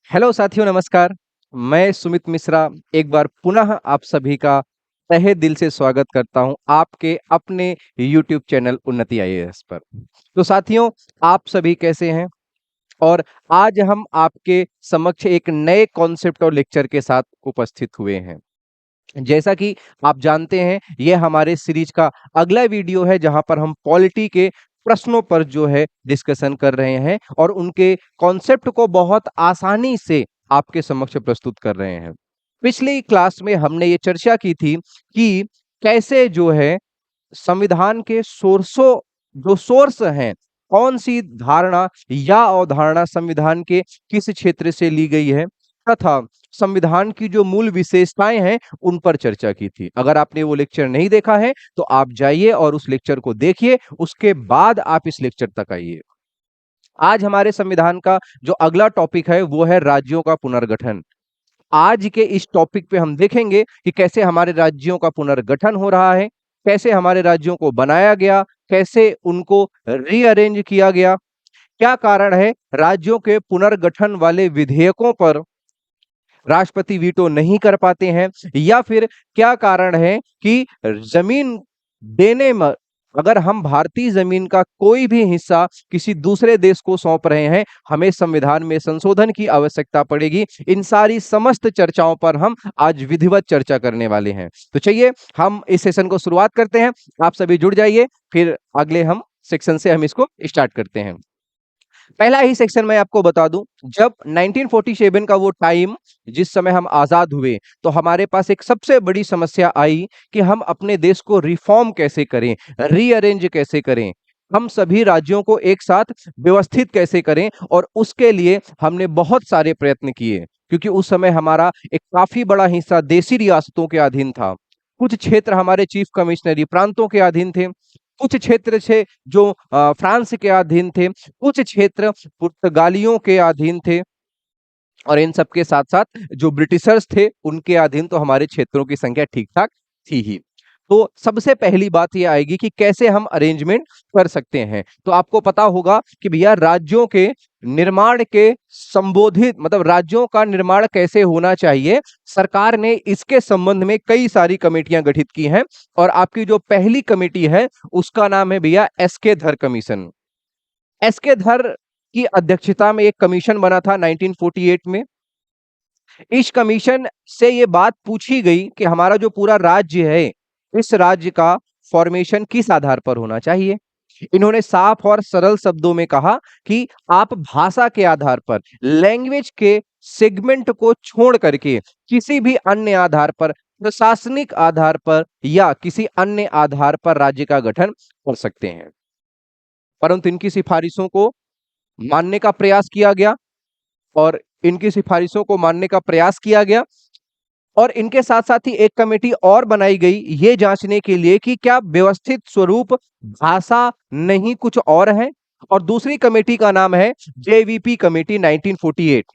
Hello साथियों, नमस्कार। मैं सुमित मिश्रा एक बार पुनः आप सभी का तहे दिल से स्वागत करता हूं आपके अपने यूट्यूब चैनल उन्नति आईएएस पर। तो साथियों, आप सभी कैसे हैं? और आज हम आपके समक्ष एक नए कॉन्सेप्ट और लेक्चर के साथ उपस्थित हुए हैं। जैसा कि आप जानते हैं, ये हमारे सीरीज का अगला वीडियो है जहां पर हम पॉलिटी के प्रश्नों पर जो है डिस्कशन कर रहे हैं और उनके कॉन्सेप्ट को बहुत आसानी से आपके समक्ष प्रस्तुत कर रहे हैं। पिछली क्लास में हमने ये चर्चा की थी कि कैसे जो है संविधान के सोर्स हैं, कौन सी धारणा या अवधारणा संविधान के किस क्षेत्र से ली गई है तथा संविधान की जो मूल विशेषताएं हैं उन पर चर्चा की थी। अगर आपने वो लेक्चर नहीं देखा है तो आप जाइए और उस लेक्चर को देखिए, उसके बाद आप इस लेक्चर तक आइए। आज हमारे संविधान का जो अगला टॉपिक है वो है राज्यों का पुनर्गठन। आज के इस टॉपिक पे हम देखेंगे कि कैसे हमारे राज्यों का पुनर्गठन हो रहा है, कैसे हमारे राज्यों को बनाया गया, कैसे उनको रीअरेंज किया गया, क्या कारण है राज्यों के पुनर्गठन वाले विधेयकों पर राष्ट्रपति वीटो नहीं कर पाते हैं, या फिर क्या कारण है कि जमीन देने में अगर हम भारतीय जमीन का कोई भी हिस्सा किसी दूसरे देश को सौंप रहे हैं, हमें संविधान में संशोधन की आवश्यकता पड़ेगी। इन सारी समस्त चर्चाओं पर हम आज विधिवत चर्चा करने वाले हैं। तो चलिए हम इस सेशन को शुरुआत करते हैं। आप सभी जुड़ जाइए, फिर अगले हम सेक्शन से हम इसको स्टार्ट करते हैं। पहला ही सेक्शन मैं आपको बता दूं, जब 1947 का वो टाइम, जिस समय हम आजाद हुए, तो हमारे पास एक सबसे बड़ी समस्या आई कि हम अपने देश को रिफॉर्म कैसे करें, रीअरेंज कैसे करें, हम सभी राज्यों को एक साथ व्यवस्थित कैसे करें। और उसके लिए हमने बहुत सारे प्रयत्न किए, क्योंकि उस समय हमारा एक काफी बड़ा हिस्सा देशी रियासतों के अधीन था। कुछ क्षेत्र हमारे चीफ कमिश्नरी प्रांतों के अधीन थे, कुछ क्षेत्र थे जो फ्रांस के अधीन थे, कुछ क्षेत्र पुर्तगालियों के अधीन थे, और इन सब के साथ साथ जो ब्रिटिशर्स थे उनके अधीन तो हमारे क्षेत्रों की संख्या ठीक ठाक थी ही। तो सबसे पहली बात ये आएगी कि कैसे हम अरेंजमेंट कर सकते हैं। तो आपको पता होगा कि भैया राज्यों के निर्माण के संबोधित मतलब राज्यों का निर्माण कैसे होना चाहिए, सरकार ने इसके संबंध में कई सारी कमेटियां गठित की हैं। और आपकी जो पहली कमेटी है उसका नाम है भैया एसके धर कमीशन। एसके धर की अध्यक्षता में एक कमीशन बना था 1948 में। इस कमीशन से ये बात पूछी गई कि हमारा जो पूरा राज्य है, इस राज्य का फॉर्मेशन किस आधार पर होना चाहिए। इन्होंने साफ और सरल शब्दों में कहा कि आप भाषा के आधार पर, लैंग्वेज के सेगमेंट को छोड़ करके किसी भी अन्य आधार पर, प्रशासनिक आधार पर या किसी अन्य आधार पर राज्य का गठन कर सकते हैं। परंतु इनकी सिफारिशों को मानने का प्रयास किया गया, और इनकी सिफारिशों को मानने का प्रयास किया गया। और इनके साथ साथ ही एक कमेटी और बनाई गई ये जांचने के लिए कि क्या व्यवस्थित स्वरूप भाषा नहीं कुछ और है। और दूसरी कमेटी का नाम है जेवीपी कमेटी 1948।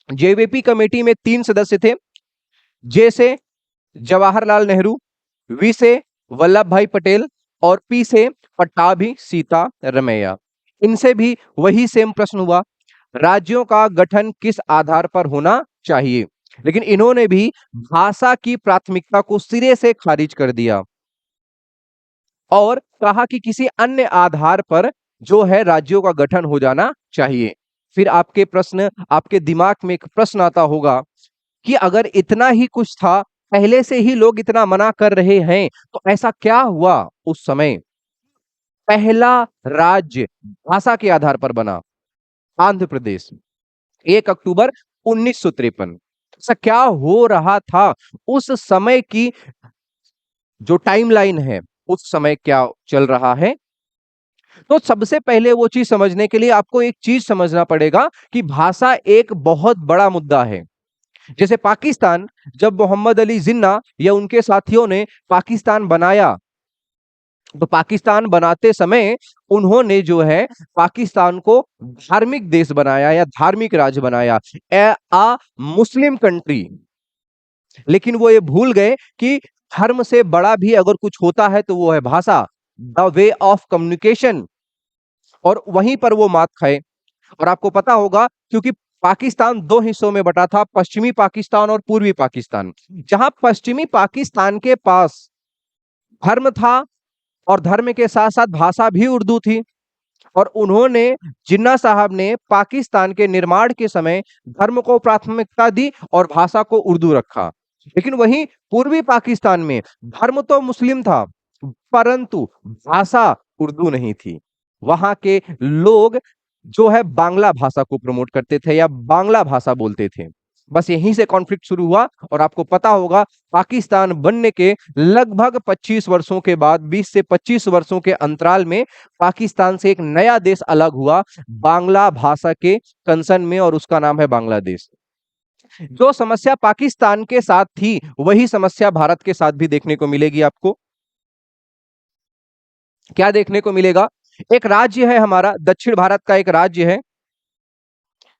जेवीपी कमेटी में 3 सदस्य थे। जे से जवाहरलाल नेहरू, वी से वल्लभ भाई पटेल और पी से पट्टाभी सीता रमैया। इनसे भी वही सेम प्रश्न हुआ, राज्यों का गठन किस आधार पर होना चाहिए। लेकिन इन्होंने भी भाषा की प्राथमिकता को सिरे से खारिज कर दिया और कहा कि किसी अन्य आधार पर जो है राज्यों का गठन हो जाना चाहिए। फिर आपके दिमाग में एक प्रश्न आता होगा कि अगर इतना ही कुछ था, पहले से ही लोग इतना मना कर रहे हैं, तो ऐसा क्या हुआ उस समय पहला राज्य भाषा के आधार पर बना, आंध्र प्रदेश, 1 अक्टूबर 1953। ऐसा क्या हो रहा था उस समय की जो टाइमलाइन है, उस समय क्या चल रहा है। तो सबसे पहले वो चीज समझने के लिए आपको एक चीज समझना पड़ेगा कि भाषा एक बहुत बड़ा मुद्दा है। जैसे पाकिस्तान, जब मोहम्मद अली जिन्ना या उनके साथियों ने पाकिस्तान बनाया, तो पाकिस्तान बनाते समय उन्होंने जो है पाकिस्तान को धार्मिक देश बनाया या धार्मिक राज्य बनाया, आ मुस्लिम कंट्री। लेकिन वो ये भूल गए कि धर्म से बड़ा भी अगर कुछ होता है तो वो है भाषा, द वे ऑफ कम्युनिकेशन। और वहीं पर वो मात खाए। और आपको पता होगा क्योंकि पाकिस्तान दो हिस्सों में बटा था, पश्चिमी पाकिस्तान और पूर्वी पाकिस्तान। जहां पश्चिमी पाकिस्तान के पास धर्म था और धर्म के साथ साथ भाषा भी उर्दू थी, और उन्होंने, जिन्ना साहब ने पाकिस्तान के निर्माण के समय धर्म को प्राथमिकता दी और भाषा को उर्दू रखा। लेकिन वहीं पूर्वी पाकिस्तान में धर्म तो मुस्लिम था, परंतु भाषा उर्दू नहीं थी। वहां के लोग जो है बांग्ला भाषा को प्रमोट करते थे या बांग्ला भाषा बोलते थे। बस यहीं से कॉन्फ्लिक्ट शुरू हुआ, और आपको पता होगा पाकिस्तान बनने के लगभग 25 वर्षों के बाद, 20 से 25 वर्षों के अंतराल में पाकिस्तान से एक नया देश अलग हुआ बांग्ला भाषा के कंसर्न में, और उसका नाम है बांग्लादेश। जो समस्या पाकिस्तान के साथ थी वही समस्या भारत के साथ भी देखने को मिलेगी आपको। क्या देखने को मिलेगा? एक राज्य है हमारा, दक्षिण भारत का एक राज्य है,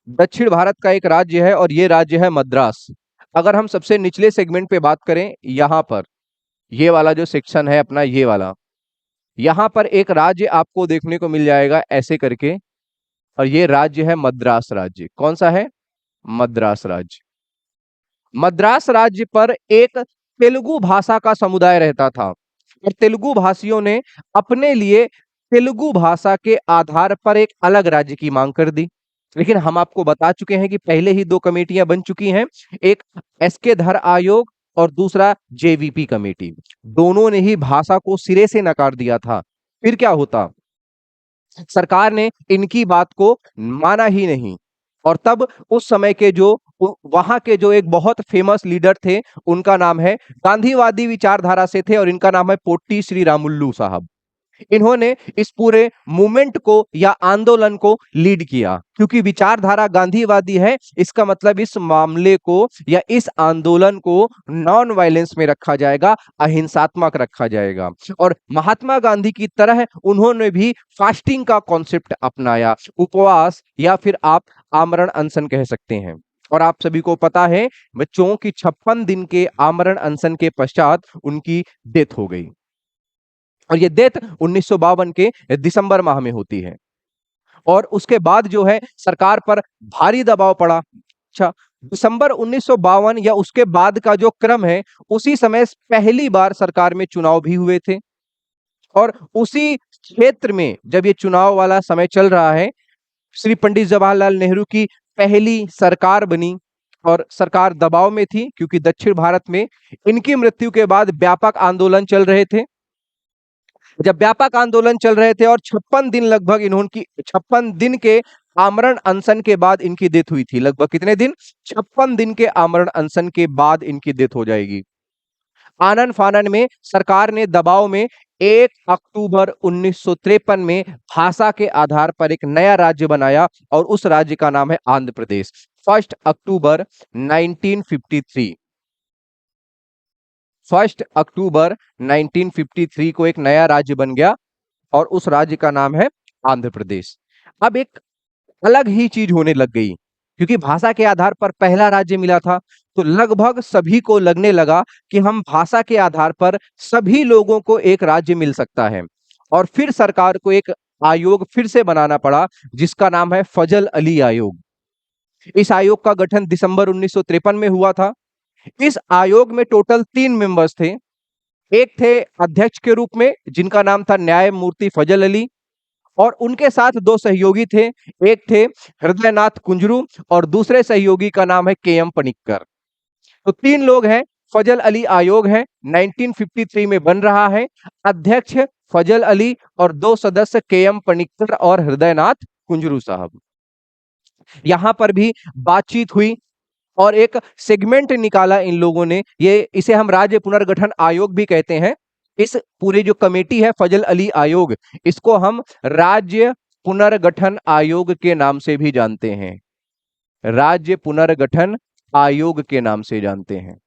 दक्षिण भारत का एक राज्य है, और ये राज्य है मद्रास। अगर हम सबसे निचले सेगमेंट पे बात करें, यहां पर ये वाला जो सेक्शन है अपना, ये वाला, यहां पर एक राज्य आपको देखने को मिल जाएगा ऐसे करके, और ये राज्य है मद्रास राज्य। कौन सा है? मद्रास राज्य। मद्रास राज्य पर एक तेलुगु भाषा का समुदाय रहता था, और तेलुगु भाषियों ने अपने लिए तेलुगु भाषा के आधार पर एक अलग राज्य की मांग कर दी। लेकिन हम आपको बता चुके हैं कि पहले ही दो कमेटियां बन चुकी हैं, एक एसके धर आयोग और दूसरा जेवीपी कमेटी। दोनों ने ही भाषा को सिरे से नकार दिया था। फिर क्या होता? सरकार ने इनकी बात को माना ही नहीं, और तब उस समय के जो वहां के जो एक बहुत फेमस लीडर थे, उनका नाम है, गांधीवादी विचारधारा से थे, और इनका नाम है पोट्टी श्री रामुल्लू साहब। इन्होंने इस पूरे मूवमेंट को या आंदोलन को लीड किया, क्योंकि विचारधारा गांधीवादी है, इसका मतलब इस मामले को या इस आंदोलन को नॉन वायलेंस में रखा जाएगा, अहिंसात्मक रखा जाएगा। और महात्मा गांधी की तरह उन्होंने भी फास्टिंग का कॉन्सेप्ट अपनाया, उपवास, या फिर आप आमरण अनशन कह सकते हैं। और आप सभी को पता है, बच्चों की 56 दिन के आमरण अनशन के पश्चात उनकी डेथ हो गई, और ये डेथ 1952 के दिसंबर माह में होती है। और उसके बाद जो है सरकार पर भारी दबाव पड़ा। अच्छा, दिसंबर 1952 या उसके बाद का जो क्रम है, उसी समय पहली बार सरकार में चुनाव भी हुए थे, और उसी क्षेत्र में जब ये चुनाव वाला समय चल रहा है, श्री पंडित जवाहरलाल नेहरू की पहली सरकार बनी, और सरकार दबाव में थी क्योंकि दक्षिण भारत में इनकी मृत्यु के बाद व्यापक आंदोलन चल रहे थे। जब व्यापक आंदोलन चल रहे थे और 56 दिन, लगभग इन्होंने 56 दिन के आमरण अनशन के बाद इनकी डेथ हुई थी। लगभग कितने दिन? 56 दिन के आमरण अनशन के बाद इनकी डेथ हो जाएगी। आनन फानन में सरकार ने दबाव में 1 अक्टूबर 1953 में भाषा के आधार पर एक नया राज्य बनाया, और उस राज्य का नाम है आंध्र प्रदेश। 1 अक्टूबर 1953, 1 अक्टूबर 1953 को एक नया राज्य बन गया, और उस राज्य का नाम है आंध्र प्रदेश। अब एक अलग ही चीज होने लग गई, क्योंकि भाषा के आधार पर पहला राज्य मिला था, तो लगभग सभी को लगने लगा कि हम भाषा के आधार पर सभी लोगों को एक राज्य मिल सकता है। और फिर सरकार को एक आयोग फिर से बनाना पड़ा, जिसका नाम है फजल अली आयोग। इस आयोग का गठन दिसंबर 1953 में हुआ था। इस आयोग में टोटल 3 मेंबर्स थे। एक थे अध्यक्ष के रूप में, जिनका नाम था न्यायमूर्ति फजल अली, और उनके साथ 2 सहयोगी थे। एक थे हृदयनाथ कुंजरू, और दूसरे सहयोगी का नाम है के एम पनिक्कर। तो 3 लोग हैं। फजल अली आयोग है, 1953 में बन रहा है। अध्यक्ष फजल अली और 2 सदस्य के एम पनिक्कर और हृदयनाथ कुंजरू साहब। यहां पर भी बातचीत हुई, और एक सेगमेंट निकाला इन लोगों ने। ये इसे हम राज्य पुनर्गठन आयोग भी कहते हैं। इस पूरी जो कमेटी है फजल अली आयोग, इसको हम राज्य पुनर्गठन आयोग के नाम से भी जानते हैं, राज्य पुनर्गठन आयोग के नाम से जानते हैं।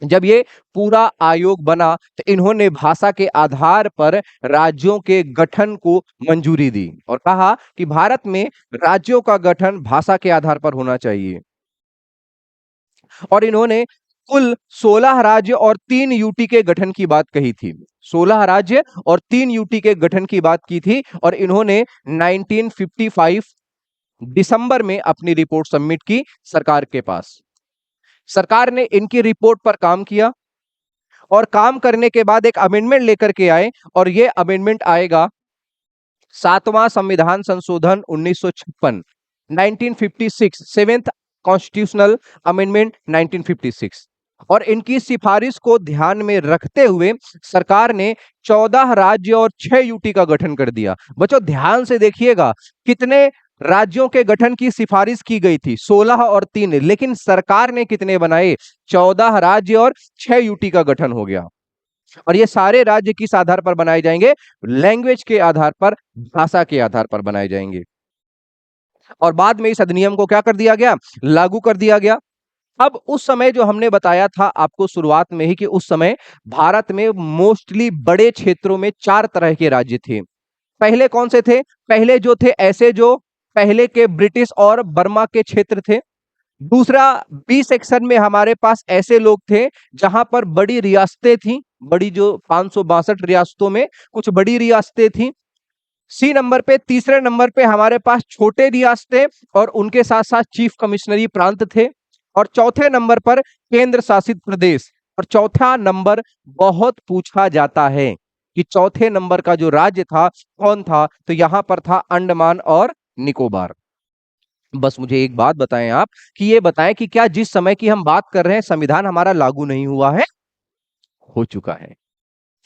जब ये पूरा आयोग बना, तो इन्होंने भाषा के आधार पर राज्यों के गठन को मंजूरी दी, और कहा कि भारत में राज्यों का गठन भाषा के आधार पर होना चाहिए। और इन्होंने कुल 16 राज्य और 3 यूटी के गठन की बात कही थी। 16 राज्य और 3 यूटी के गठन की बात की थी, और इन्होंने 1955 दिसंबर में अपनी रिपोर्ट सबमिट की सरकार के पास। सरकार ने इनकी रिपोर्ट पर काम किया और काम करने के बाद एक अमेंडमेंट लेकर के आए, और ये अमेंडमेंट आएगा 7वां संविधान संशोधन 1956, 1956, सेवेंथ कॉन्स्टिट्यूशनल अमेंडमेंट 1956। और इनकी सिफारिश को ध्यान में रखते हुए सरकार ने 14 राज्य और 6 यूटी का गठन कर दिया। बच्चों ध्यान से देखिएगा, कितने राज्यों के गठन की सिफारिश की गई थी, 16 और 3, लेकिन सरकार ने कितने बनाए, 14 राज्य और 6 यूटी का गठन हो गया। और ये सारे राज्य किस आधार पर बनाए जाएंगे, लैंग्वेज के आधार पर, भाषा के आधार पर बनाए जाएंगे। और बाद में इस अधिनियम को क्या कर दिया गया, लागू कर दिया गया। अब उस समय जो हमने बताया था आपको शुरुआत में ही कि उस समय भारत में मोस्टली बड़े क्षेत्रों में 4 तरह के राज्य थे। पहले कौन से थे, पहले जो थे ऐसे जो पहले के ब्रिटिश और बर्मा के क्षेत्र थे। दूसरा, बी सेक्शन में हमारे पास ऐसे लोग थे जहां पर बड़ी रियासतें थी, बड़ी जो 562 रियासतों में कुछ बड़ी रियासतें थी। सी नंबर पे, तीसरे नंबर पे हमारे पास छोटे रियासतें और उनके साथ साथ चीफ कमिश्नरी प्रांत थे। और चौथे नंबर पर केंद्र शासित प्रदेश। और चौथा नंबर बहुत पूछा जाता है कि चौथे नंबर का जो राज्य था कौन था, तो यहां पर था अंडमान और निकोबार। बस मुझे एक बात बताएं आप, कि ये बताएं कि क्या जिस समय की हम बात कर रहे हैं संविधान हमारा लागू नहीं हुआ है, हो चुका है।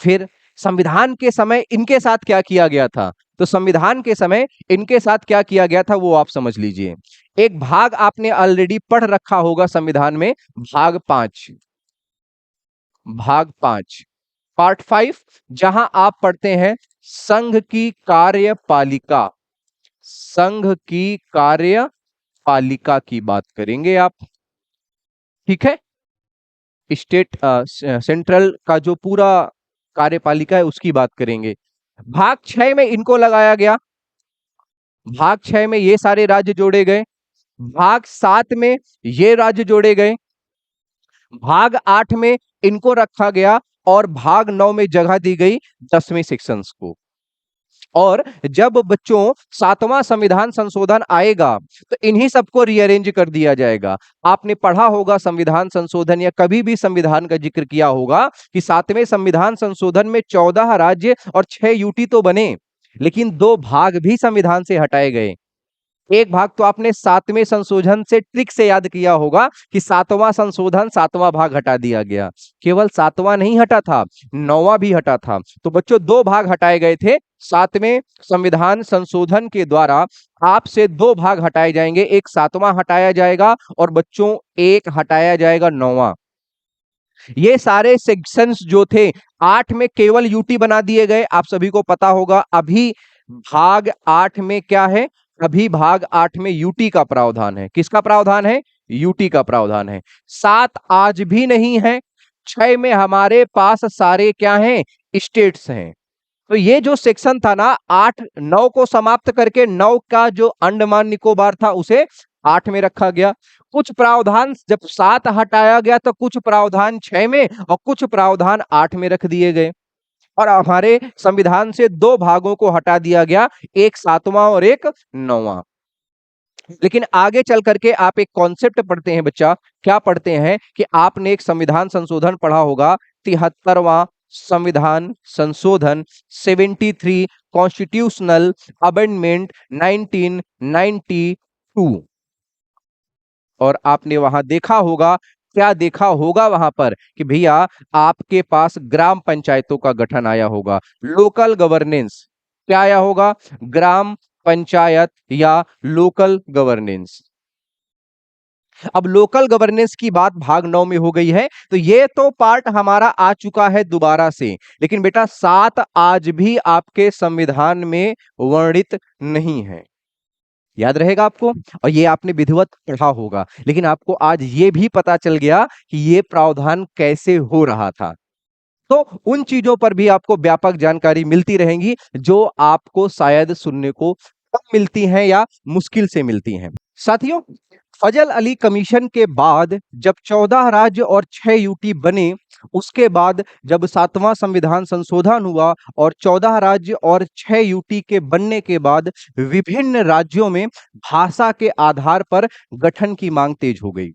फिर संविधान के समय इनके साथ क्या किया गया था, तो संविधान के समय इनके साथ क्या किया गया था वो आप समझ लीजिए। एक भाग आपने ऑलरेडी पढ़ रखा होगा संविधान में, भाग 5, भाग 5, पार्ट 5, जहां आप पढ़ते हैं संघ की कार्यपालिका, संघ की कार्यपालिका की बात करेंगे आप, ठीक है। स्टेट सेंट्रल का जो पूरा कार्यपालिका है उसकी बात करेंगे। भाग 6 में इनको लगाया गया, भाग 6 में ये सारे राज्य जोड़े गए, भाग 7 में ये राज्य जोड़े गए, भाग 8 में इनको रखा गया, और भाग 9 में जगह दी गई 10वें सेक्शंस को। और जब बच्चों 7वां संविधान संशोधन आएगा तो इन्हीं सबको रीअरेंज कर दिया जाएगा। आपने पढ़ा होगा संविधान संशोधन या कभी भी संविधान का जिक्र किया होगा कि 7वें संविधान संशोधन में 14 राज्य और 6 यूटी तो बने, लेकिन 2 भाग भी संविधान से हटाए गए। एक भाग तो आपने 7वें संशोधन से ट्रिक से याद किया होगा कि 7वां संशोधन 7वां भाग हटा दिया गया। केवल 7वां नहीं हटा था, 9वां भी हटा था। तो बच्चों 2 भाग हटाए गए थे 7वें संविधान संशोधन के द्वारा। आपसे 2 भाग हटाए जाएंगे, एक 7वां हटाया जाएगा और बच्चों एक हटाया जाएगा 9वां। ये सारे सेक्शंस जो थे 8 में केवल यूटी बना दिए गए, आप सभी को पता होगा। अभी भाग 8 में क्या है, अभी भाग 8 में यूटी का प्रावधान है। किसका प्रावधान है, यूटी का प्रावधान है। 7 आज भी नहीं है, 6 में हमारे पास सारे क्या हैं, स्टेट्स हैं। तो ये जो सेक्शन था ना 8 9 को समाप्त करके 9 का जो अंडमान निकोबार था उसे 8 में रखा गया। कुछ प्रावधान जब 7 हटाया गया तो कुछ प्रावधान 6 में और कुछ प्रावधान 8 में रख दिए गए। और हमारे संविधान से 2 भागों को हटा दिया गया, एक 7वां और एक 9वां। लेकिन आगे चल करके आप एक कॉन्सेप्ट पढ़ते हैं बच्चा, क्या पढ़ते हैं कि आपने एक संविधान संशोधन पढ़ा होगा, 73वां संविधान संशोधन, 73 कॉन्स्टिट्यूशनल अमेंडमेंट 1992। और आपने वहां देखा होगा, क्या देखा होगा वहां पर कि भैया आपके पास ग्राम पंचायतों का गठन आया होगा, लोकल गवर्नेंस। क्या आया होगा, ग्राम पंचायत या लोकल गवर्नेंस। अब लोकल गवर्नेंस की बात भाग 9 में हो गई है, तो ये तो पार्ट हमारा आ चुका है दोबारा से। लेकिन बेटा 7 आज भी आपके संविधान में वर्णित नहीं है, याद रहेगा आपको। और ये आपने विधिवत पढ़ा होगा, लेकिन आपको आज ये भी पता चल गया कि ये प्रावधान कैसे हो रहा था। तो उन चीजों पर भी आपको व्यापक जानकारी मिलती रहेंगी जो आपको शायद सुनने को कम मिलती हैं या मुश्किल से मिलती हैं। साथियों, फजल अली कमीशन के बाद जब 14 राज्य और 6 यूटी बने उसके बाद जब 7वां संविधान संशोधन हुआ और 14 राज्य और 6 यूटी के बनने के बाद विभिन्न राज्यों में भाषा के आधार पर गठन की मांग तेज हो गई।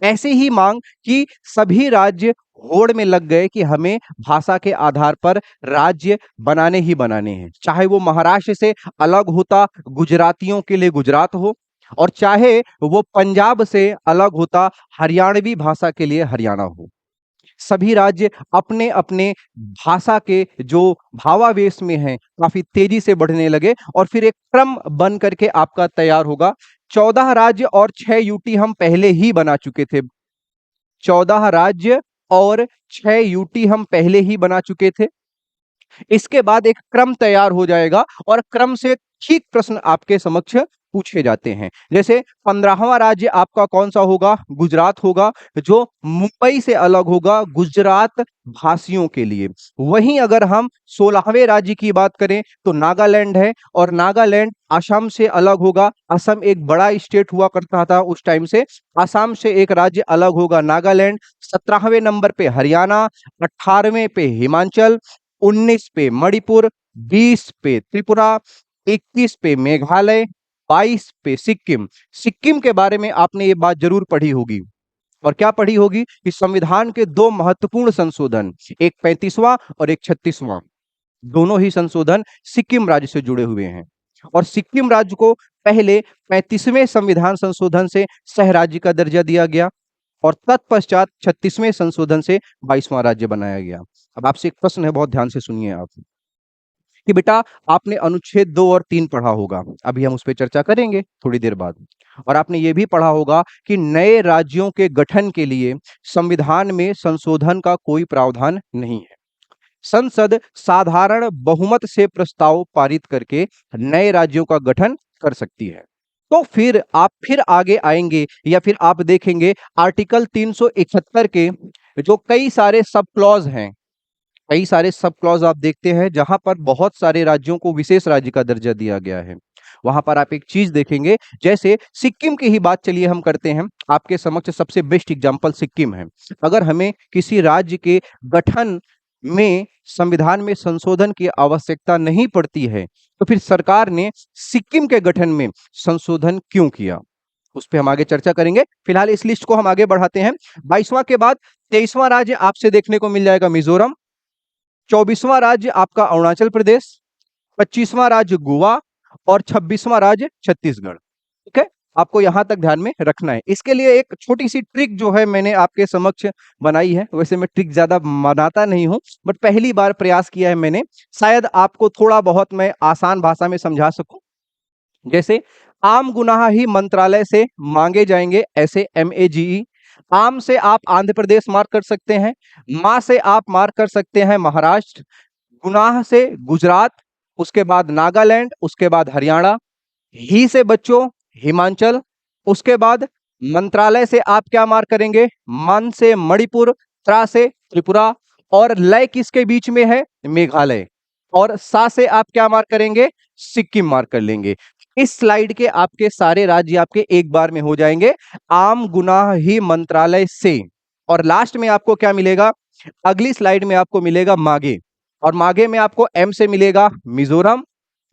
ऐसे ही मांग कि सभी राज्य होड़ में लग गए कि हमें भाषा के आधार पर राज्य बनाने ही बनाने हैं, चाहे वो महाराष्ट्र से अलग होता गुजरातियों के लिए गुजरात हो, और चाहे वो पंजाब से अलग होता हरियाणवी भाषा के लिए हरियाणा हो। सभी राज्य अपने अपने भाषा के जो भावावेश में हैं काफी तेजी से बढ़ने लगे और फिर एक क्रम बन करके आपका तैयार होगा। 14 राज्य और 6 यूटी हम पहले ही बना चुके थे। 14 राज्य और 6 यूटी हम पहले ही बना चुके थे। इसके बाद एक क्रम तैयार हो जाएगा और क्रम से ठीक प्रश्न आपके समक्ष पूछे जाते हैं। जैसे 15वां राज्य आपका कौन सा होगा? गुजरात होगा, जो मुंबई से अलग होगा गुजरात भाषियों के लिए। वहीं अगर हम 16वें राज्य की बात करें तो नागालैंड है, और नागालैंड असम से अलग होगा। असम एक बड़ा स्टेट हुआ करता था उस टाइम से। असम से एक राज्य अलग होगा नागालैंड। 17वें नंबर पे हरियाणा, 18वें पे हिमाचल, 19 पे मणिपुर, 20 पे त्रिपुरा, 21 पे मेघालय, 22 पे सिक्किम। सिक्किम के बारे में आपने ये बात जरूर पढ़ी होगी। और क्या पढ़ी होगी कि संविधान के दो महत्वपूर्ण संशोधन, एक 35वां और एक 36वां, दोनों ही संशोधन सिक्किम राज्य से जुड़े हुए हैं। और सिक्किम राज्य को पहले 35वें संविधान संशोधन से सह राज्य का दर्जा दिया गया और तत्पश्चात 36वें संशोधन से 22वां राज्य बनाया गया। अब आपसे एक प्रश्न है, बहुत ध्यान से सुनिए आप, कि बेटा आपने अनुच्छेद 2 और 3 पढ़ा होगा, अभी हम उस पर चर्चा करेंगे थोड़ी देर बाद। और आपने ये भी पढ़ा होगा कि नए राज्यों के गठन के लिए संविधान में संशोधन का कोई प्रावधान नहीं है। संसद साधारण बहुमत से प्रस्ताव पारित करके नए राज्यों का गठन कर सकती है। तो फिर आप फिर आगे आएंगे या फिर आप देखेंगे आर्टिकल 371 के जो कई सारे सब क्लॉज हैं, कई सारे सब क्लॉज आप देखते हैं जहां पर बहुत सारे राज्यों को विशेष राज्य का दर्जा दिया गया है। वहां पर आप एक चीज देखेंगे, जैसे सिक्किम की ही बात चलिए हम करते हैं। आपके समक्ष सबसे बेस्ट एग्जांपल सिक्किम है। अगर हमें किसी राज्य के गठन में संविधान में संशोधन की आवश्यकता नहीं पड़ती है तो फिर सरकार ने सिक्किम के गठन में संशोधन क्यों किया, उस पर हम आगे चर्चा करेंगे। फिलहाल इस लिस्ट को हम आगे बढ़ाते हैं। 22वां के बाद 23वां राज्य आपसे देखने को मिल जाएगा मिजोरम, 24वां राज्य आपका अरुणाचल प्रदेश, 25वां राज्य गोवा और 26वां राज्य छत्तीसगढ़। ठीक है, आपको यहां तक ध्यान में रखना है। इसके लिए एक छोटी सी ट्रिक जो है मैंने आपके समक्ष बनाई है। वैसे मैं ट्रिक ज्यादा बनाता नहीं हूं, बट पहली बार प्रयास किया है मैंने, शायद आपको थोड़ा बहुत मैं आसान भाषा में समझा सकूं। जैसे आम गुनाह ही मंत्रालय से मांगे जाएंगे, ऐसे MAGE। आम से आप आंध्र प्रदेश मार्क कर सकते हैं, मां से आप मार्क कर सकते हैं महाराष्ट्र, गुनाह से गुजरात, उसके बाद नागालैंड, उसके बाद हरियाणा, ही से बच्चों हिमाचल, उसके बाद मंत्रालय से आप क्या मार्क करेंगे? मन से मणिपुर, त्रा से त्रिपुरा, और लय किसके बीच में है? मेघालय। और सा से आप क्या मार्क करेंगे? सिक्किम मार्क कर लेंगे। इस स्लाइड के आपके सारे राज्य आपके एक बार में हो जाएंगे आम गुनाह ही मंत्रालय से। और लास्ट में आपको क्या मिलेगा? अगली स्लाइड में आपको मिलेगा मागे, और मागे में आपको M से मिलेगा मिजोरम,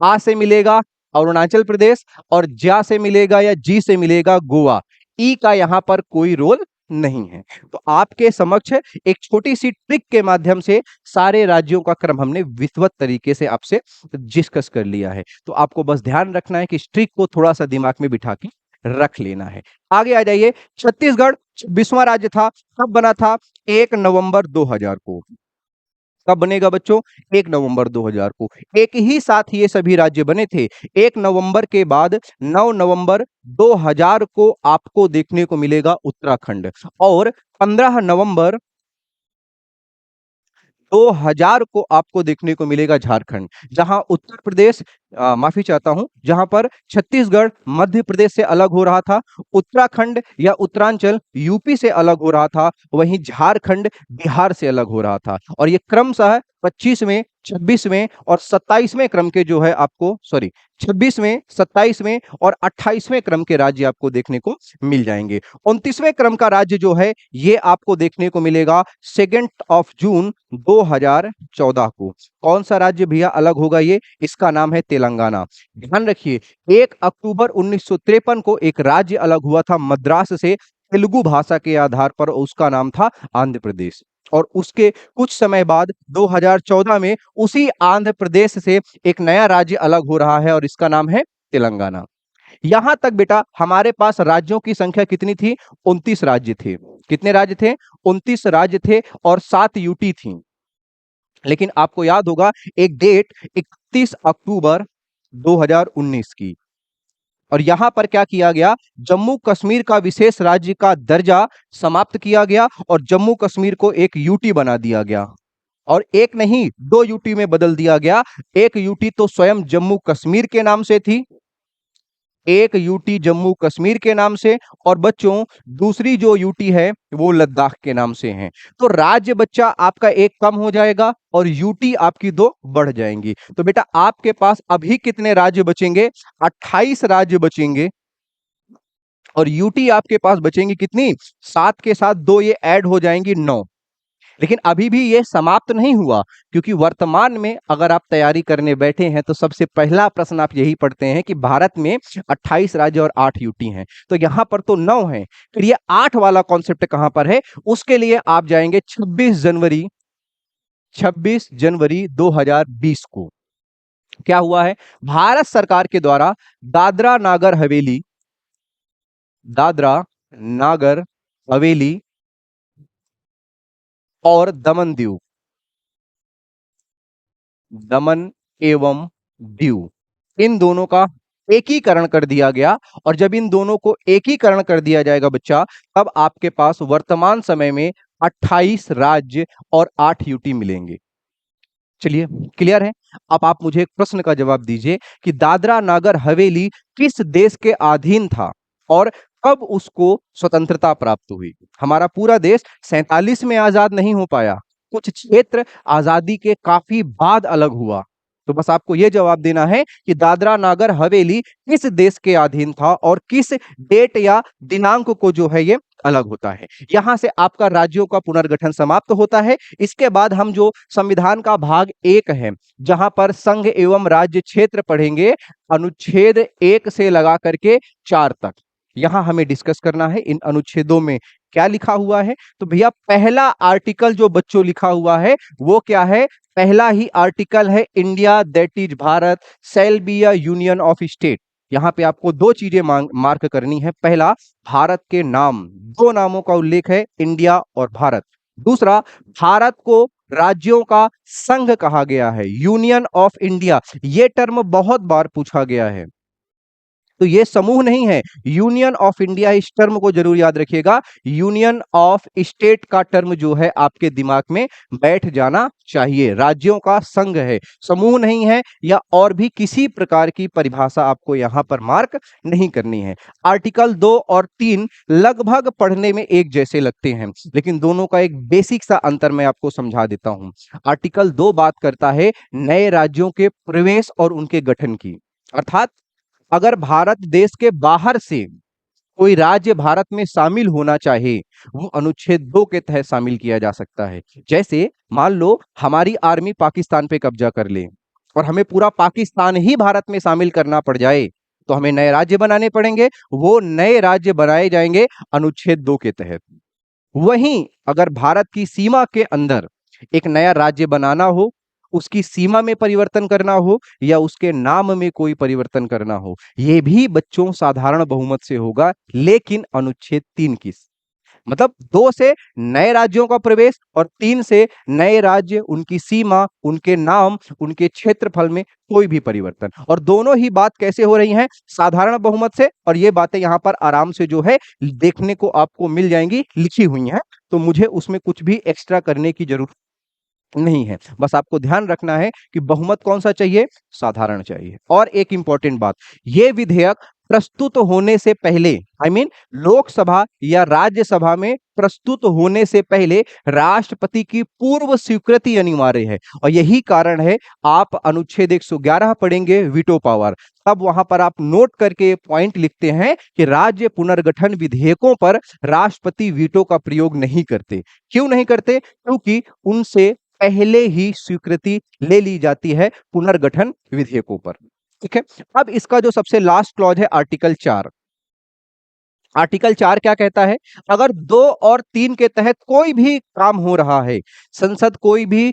आ से मिलेगा अरुणाचल प्रदेश, और ज्या से मिलेगा या जी से मिलेगा गोवा। ई का यहां पर कोई रोल नहीं है। तो आपके समक्ष एक छोटी सी ट्रिक के माध्यम से सारे राज्यों का क्रम हमने विधिवत तरीके से आपसे डिस्कस कर लिया है। तो आपको बस ध्यान रखना है कि इस ट्रिक को थोड़ा सा दिमाग में बिठा के रख लेना है। आगे आ जाइए। छत्तीसगढ़ 26वां राज्य था, कब बना था? 1 नवंबर 2000 को। कब बनेगा बच्चों? 1 नवंबर 2000 को। एक ही साथ ये सभी राज्य बने थे। 1 नवंबर के बाद 9 नवंबर 2000 को आपको देखने को मिलेगा उत्तराखंड, और 15 नवंबर 2000 को आपको देखने को मिलेगा झारखंड। जहां उत्तर प्रदेश, माफी चाहता हूं, जहां पर छत्तीसगढ़ मध्य प्रदेश से अलग हो रहा था, उत्तराखंड या उत्तरांचल यूपी से अलग हो रहा था, वहीं झारखंड बिहार से अलग हो रहा था। और ये क्रमशः 25 में 26वें और 27वें क्रम के जो है आपको 26वें, 27वें और 28वें क्रम के राज्य आपको देखने को मिल जाएंगे। 29वें क्रम का राज्य जो है ये आपको देखने को मिलेगा 2 जून 2014 को। कौन सा राज्य भैया अलग होगा ये? इसका नाम है तेलंगाना। ध्यान रखिए, 1 अक्टूबर 1953 को एक राज्य अलग हुआ था मद्रास से तेलुगु भाषा के आधार पर, उसका नाम था आंध्र प्रदेश। और उसके कुछ समय बाद 2014 में उसी आंध्र प्रदेश से एक नया राज्य अलग हो रहा है और इसका नाम है तेलंगाना। यहां तक बेटा हमारे पास राज्यों की संख्या कितनी थी? 29 राज्य थे। कितने राज्य थे? 29 राज्य थे और 7 यूटी थी। लेकिन आपको याद होगा एक डेट 31 अक्टूबर 2019 की, और यहां पर क्या किया गया? जम्मू कश्मीर का विशेष राज्य का दर्जा समाप्त किया गया और जम्मू कश्मीर को एक यूटी बना दिया गया। और एक नहीं, 2 यूटी में बदल दिया गया। एक यूटी तो स्वयं जम्मू कश्मीर के नाम से थी, एक यूटी जम्मू कश्मीर के नाम से, और बच्चों दूसरी जो यूटी है वो लद्दाख के नाम से है। तो राज्य बच्चा आपका एक कम हो जाएगा और यूटी आपकी 2 बढ़ जाएंगी। तो बेटा आपके पास अभी कितने राज्य बचेंगे? 28 राज्य बचेंगे। और यूटी आपके पास बचेंगी कितनी? 7 के साथ 2 ये ऐड हो जाएंगी 9। लेकिन अभी भी ये समाप्त नहीं हुआ, क्योंकि वर्तमान में अगर आप तैयारी करने बैठे हैं तो सबसे पहला प्रश्न आप यही पढ़ते हैं कि भारत में 28 राज्य और 8 यूटी हैं। तो यहां पर तो 9 है, फिर ये 8 वाला कॉन्सेप्ट कहां पर है? उसके लिए आप जाएंगे 26 जनवरी 2020 को। क्या हुआ है? भारत सरकार के द्वारा दादरा नागर हवेली, दादरा नागर हवेली और दमन दीव, दमन एवं दीव, इन दोनों का एकीकरण कर दिया गया। और जब इन दोनों को एकीकरण कर दिया जाएगा बच्चा, तब आपके पास वर्तमान समय में 28 राज्य और 8 यूटी मिलेंगे। चलिए, क्लियर है? अब आप मुझे एक प्रश्न का जवाब दीजिए कि दादरा नागर हवेली किस देश के अधीन था और कब उसको स्वतंत्रता प्राप्त हुई? हमारा पूरा देश 47 में आजाद नहीं हो पाया, कुछ क्षेत्र आजादी के काफी बाद अलग हुआ। तो बस आपको यह जवाब देना है कि दादरा नागर हवेली किस देश के अधीन था और किस डेट या दिनांक को जो है ये अलग होता है। यहां से आपका राज्यों का पुनर्गठन समाप्त होता है। इसके बाद हम जो संविधान का भाग 1 है, जहां पर संघ एवं राज्य क्षेत्र पढ़ेंगे, अनुच्छेद 1 से लगा करके 4 तक, यहां हमें डिस्कस करना है इन अनुच्छेदों में क्या लिखा हुआ है। तो भैया पहला आर्टिकल जो बच्चों लिखा हुआ है वो क्या है? पहला ही आर्टिकल है, India that is Bharat shall be a union of state. यहां पे आपको 2 चीजें मार्क करनी है। पहला, भारत के नाम, 2 नामों का उल्लेख है, इंडिया और भारत। दूसरा, भारत को राज्यों का संघ कहा गया है, यूनियन ऑफ इंडिया। ये टर्म बहुत बार पूछा गया है, तो ये समूह नहीं है, यूनियन ऑफ इंडिया। इस टर्म को जरूर याद रखिएगा। यूनियन ऑफ स्टेट का टर्म जो है आपके दिमाग में बैठ जाना चाहिए। राज्यों का संघ है, समूह नहीं है, या और भी किसी प्रकार की परिभाषा आपको यहां पर मार्क नहीं करनी है। आर्टिकल 2 और 3 लगभग पढ़ने में एक जैसे लगते हैं, लेकिन दोनों का एक बेसिक सा अंतर मैं आपको समझा देता हूं। आर्टिकल 2 बात करता है नए राज्यों के प्रवेश और उनके गठन की, अर्थात अगर भारत देश के बाहर से कोई राज्य भारत में शामिल होना चाहे, वो अनुच्छेद 2 के तहत शामिल किया जा सकता है। जैसे मान लो हमारी आर्मी पाकिस्तान पे कब्जा कर ले और हमें पूरा पाकिस्तान ही भारत में शामिल करना पड़ जाए, तो हमें नए राज्य बनाने पड़ेंगे। वो नए राज्य बनाए जाएंगे अनुच्छेद 2 के तहत। वहीं अगर भारत की सीमा के अंदर एक नया राज्य बनाना हो, उसकी सीमा में परिवर्तन करना हो या उसके नाम में कोई परिवर्तन करना हो, यह भी बच्चों साधारण बहुमत से होगा, लेकिन अनुच्छेद 3 की, मतलब 2 से नए राज्यों का प्रवेश और 3 से नए राज्य, उनकी सीमा, उनके नाम, उनके क्षेत्रफल में कोई भी परिवर्तन। और दोनों ही बात कैसे हो रही हैं? साधारण बहुमत से। और ये बातें यहां पर आराम से जो है देखने को आपको मिल जाएंगी, लिखी हुई हैं, तो मुझे उसमें कुछ भी एक्स्ट्रा करने की जरूरत नहीं है। बस आपको ध्यान रखना है कि बहुमत कौन सा चाहिए, साधारण चाहिए। और एक इंपॉर्टेंट बात, ये विधेयक प्रस्तुत होने से पहले, आई मीन लोकसभा या राज्यसभा में प्रस्तुत होने से पहले राष्ट्रपति की पूर्व स्वीकृति अनिवार्य है। और यही कारण है, आप अनुच्छेद 111 पढ़ेंगे, वीटो पावर, तब वहां पर आप नोट करके पॉइंट लिखते हैं कि राज्य पुनर्गठन विधेयकों पर राष्ट्रपति वीटो का प्रयोग नहीं करते। क्यों नहीं करते? क्योंकि उनसे पहले ही स्वीकृति ले ली जाती है पुनर्गठन विधेयकों पर। ठीक है। अब इसका जो सबसे लास्ट क्लॉज है आर्टिकल 4। आर्टिकल 4 क्या कहता है? अगर 2 और 3 के तहत कोई भी काम हो रहा है, संसद कोई भी,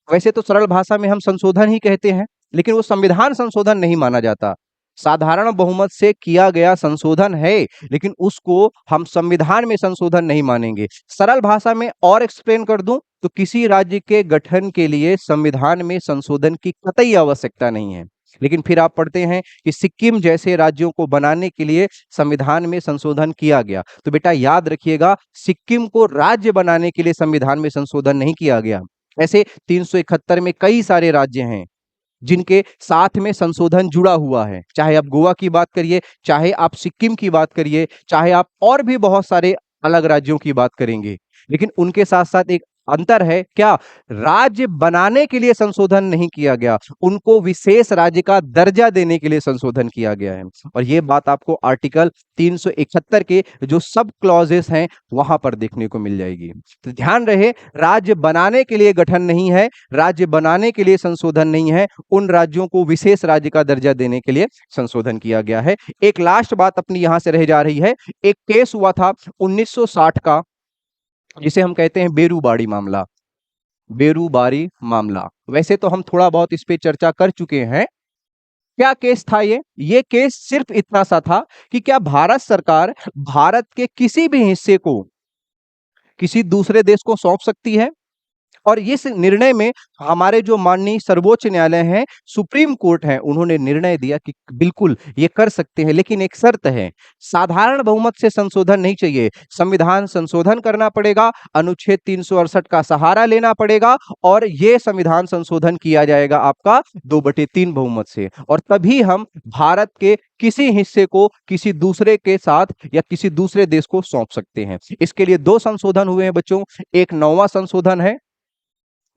वैसे तो सरल भाषा में हम संशोधन ही कहते हैं, लेकिन वो संविधान संशोधन नहीं माना जाता। साधारण बहुमत से किया गया संशोधन है, लेकिन उसको हम संविधान में संशोधन नहीं मानेंगे। सरल भाषा में और एक्सप्लेन कर दूं तो किसी राज्य के गठन के लिए संविधान में संशोधन की कतई आवश्यकता नहीं है। लेकिन फिर आप पढ़ते हैं कि सिक्किम जैसे राज्यों को बनाने के लिए संविधान में संशोधन किया गया। तो बेटा याद रखिएगा, सिक्किम को राज्य बनाने के लिए संविधान में संशोधन नहीं किया गया। ऐसे 371 में कई सारे राज्य हैं जिनके साथ में संशोधन जुड़ा हुआ है। चाहे आप गोवा की बात करिए, चाहे आप सिक्किम की बात करिए, चाहे आप और भी बहुत सारे अलग राज्यों की बात करेंगे, लेकिन उनके साथ साथ एक अंतर है, क्या? राज्य बनाने के लिए संशोधन नहीं किया गया, उनको विशेष राज्य का दर्जा देने के लिए संशोधन किया गया है। और ये बात आपको आर्टिकल 371 के जो सब क्लॉजेस हैं वहां पर देखने को मिल जाएगी। तो ध्यान रहे, राज्य बनाने के लिए गठन नहीं है, राज्य बनाने के लिए संशोधन नहीं है, उन राज्यों को विशेष राज्य का दर्जा देने के लिए संशोधन किया गया है। एक लास्ट बात अपनी यहां से रह जा रही है, एक केस हुआ था 1960 का, जिसे हम कहते हैं बेरूबाड़ी मामला। बेरूबारी मामला, वैसे तो हम थोड़ा बहुत इस पे चर्चा कर चुके हैं। क्या केस था ये केस सिर्फ इतना सा था कि क्या भारत सरकार भारत के किसी भी हिस्से को किसी दूसरे देश को सौंप सकती है? और इस निर्णय में हमारे जो माननीय सर्वोच्च न्यायालय हैं, सुप्रीम कोर्ट है, उन्होंने निर्णय दिया कि बिल्कुल ये कर सकते हैं, लेकिन एक शर्त है, साधारण बहुमत से संशोधन नहीं चाहिए, संविधान संशोधन करना पड़ेगा, अनुच्छेद 368 का सहारा लेना पड़ेगा, और ये संविधान संशोधन किया जाएगा आपका 2/3 बहुमत से, और तभी हम भारत के किसी हिस्से को किसी दूसरे के साथ या किसी दूसरे देश को सौंप सकते हैं। इसके लिए 2 संशोधन हुए हैं बच्चों। एक 9वां संशोधन है,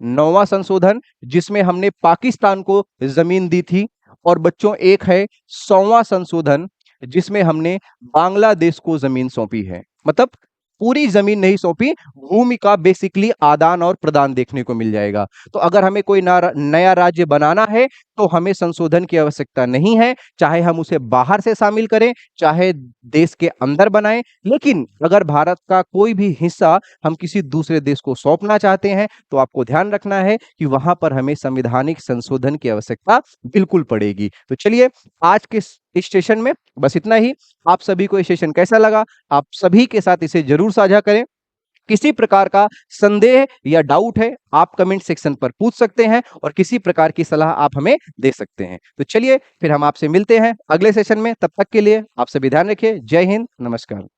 9वां संशोधन, जिसमें हमने पाकिस्तान को जमीन दी थी, और बच्चों एक है 100वां संशोधन, जिसमें हमने बांग्लादेश को जमीन सौंपी है। मतलब पूरी जमीन नहीं सौंपी, भूमि का बेसिकली आदान और प्रदान देखने को मिल जाएगा। तो अगर हमें कोई नया राज्य बनाना है तो हमें संशोधन की आवश्यकता नहीं है, चाहे हम उसे बाहर से शामिल करें, चाहे देश के अंदर बनाएं। लेकिन अगर भारत का कोई भी हिस्सा हम किसी दूसरे देश को सौंपना चाहते हैं तो आपको ध्यान रखना है कि वहां पर हमें संवैधानिक संशोधन की आवश्यकता बिल्कुल पड़ेगी। तो चलिए, आज के इस सेशन में बस इतना ही। आप सभी को ये सेशन कैसा लगा, आप सभी के साथ इसे जरूर साझा करें। किसी प्रकार का संदेह या डाउट है, आप कमेंट सेक्शन पर पूछ सकते हैं, और किसी प्रकार की सलाह आप हमें दे सकते हैं। तो चलिए, फिर हम आपसे मिलते हैं अगले सेशन में। तब तक के लिए आप सभी ध्यान रखिए। जय हिंद, नमस्कार।